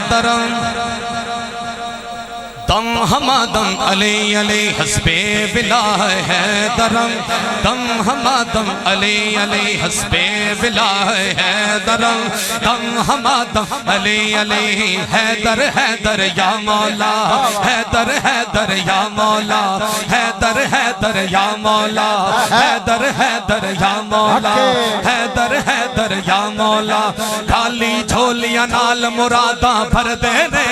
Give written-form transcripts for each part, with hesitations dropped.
حیدرم دم ہما دم علی علی حسب بلا حیدرم دم ہما دم علی علی حسب بلا حیدرم دم ہما دم علی علی حیدر حیدر یا مولا حیدر حیدر یا مولا حیدر حیدر یا مولا حیدر حیدر یا مولا حیدر حیدر یا مولا خالی جھولیاں نال مراداں بھر دینے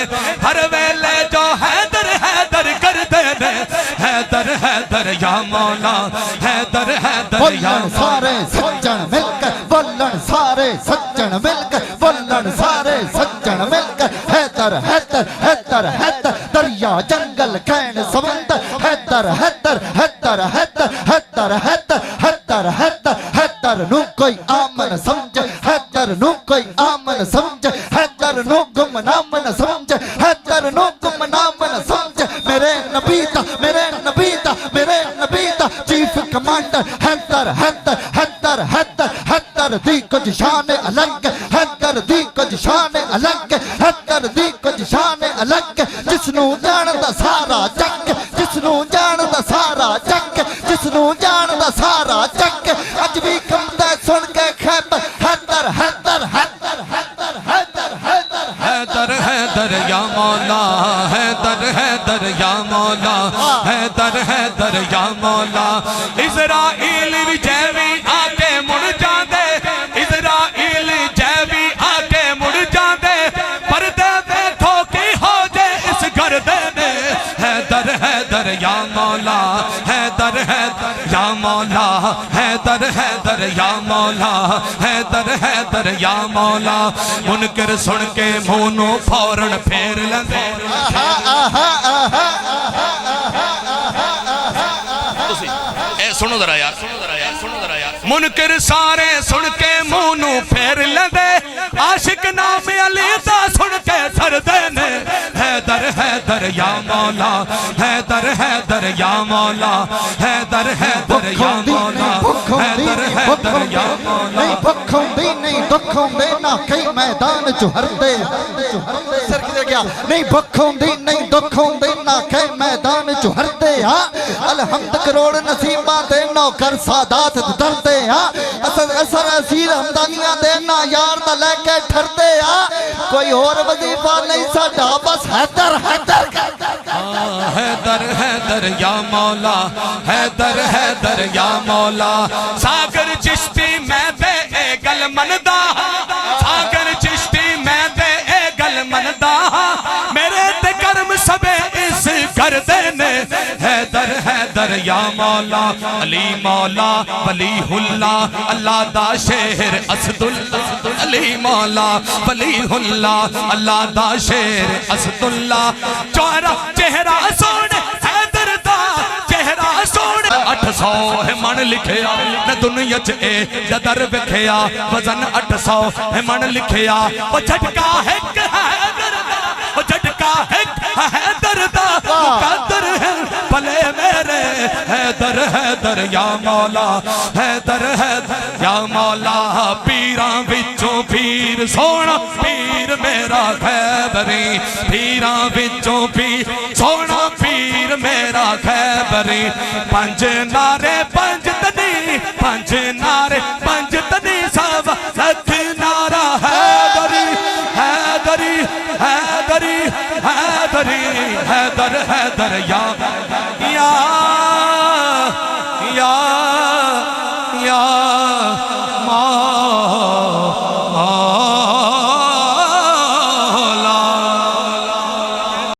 ہر ویلے جو حیدر حیدر کر دینے حیدر حیدر یا مولا حیدر حیدر یا مولا سارے سجن مل کر بولن سارے سجن مل کر بولن سارے سجن مل کر حیدر حیدر حیدر حیدر دریا جنگل کین سمندر حیدر حیدر حیدر حیدر حیدر حیدر حیدر حیدر حیدر نو کوئی آمن سمجھ حیدر نو کوئی آمن سمجھ حیدر نو گمنام نہ سمجھ حیدر نو گمنام نہ سمجھ میرے نبی دا میرے نبی دا میرے نبی دا چیف کمانڈر حیدر حیدر حیدر حیدر حیدر دی کچھ شان الگ حیدر دی کچھ شان الگ حیدر دی کچھ شان الگ جس نو جان دا سارا جگ جس نو جان دا سارا جگ جس نو جان دا سارا جگ اج بھی کمدا سن کے خیبر حیدر حیدر حیدر حیدر حیدر حیدر حیدر حیدر یا مولا حیدر حیدر یا مولا حیدر حیدر یا مولا اسرائیل بھی جیوی آکے مڑ جاندے اسرائیل جیوی آکے مڑ جاندے پردے دیکھو کی ہو جے اس گردے نے حیدر حیدر یا مولا حیدر حیدر یا مولا حیدر حیدر یا مولا حیدر حیدر یا مولا منکر سن کے مونو فورن پھیر لندے اے سنو ذرا یار منکر سارے سن کے مونو پھیر لندے عاشق نام علی دا سن کے سر دینے حیدر حیدر یا مولا حیدر حیدر یا مولا حیدر حیدر یا مولا حیدر حیدر یا مولا نہیں بکھوں دی نہیں دکھوں دے نہ کئی میدان چوہر دے سر کدے گیا نہیں بکھوں دی نہیں دکھوں دے نہ کئی میدان چوہر دے الحمد کروڑ نصیبہ دے نوکر سادات در دے اثر اسیر ہمدانیاں دے نا یار دا لے کے ٹھر دے کوئی اور وظیفہ نہیں ساڑھا بس حیدر حیدر حیدر حیدر یا مولا حیدر حیدر یا مولا ساگر چشتی میں دے اے گل مندہ ساگر چشتی میں دے اے گل مندہ میرے تے کرم سبے اس کر دینے حیدر حیدر یا مولا علی مولا ولی اللہ اللہ دا شہر اسد اللہ علی مولا ولی اللہ اللہ دا شہر اسد اللہ چہرہ سونے حیدر دا چہرہ سونے 800 ہے من لکھیا نہ دنیا چے جدر بکھیا وزن 800 ہے من لکھیا وہ جھٹکا ہے حیدر دا وہ جھٹکا ہے حیدر دا مقدر ہے بھلے میرے حیدر حیدر یا مولا حیدر حیدر یا مولا پیراں وچوں پیر سونا پیر میرا خیبری پیراں وچوں پیر سونا پیر میرا خیبری پنج نعرے پنج تنی پنج نعرے پنج تنی سب لکھ نعرہ حیدری حیدری حیدری حیدری حیدر حیدر یا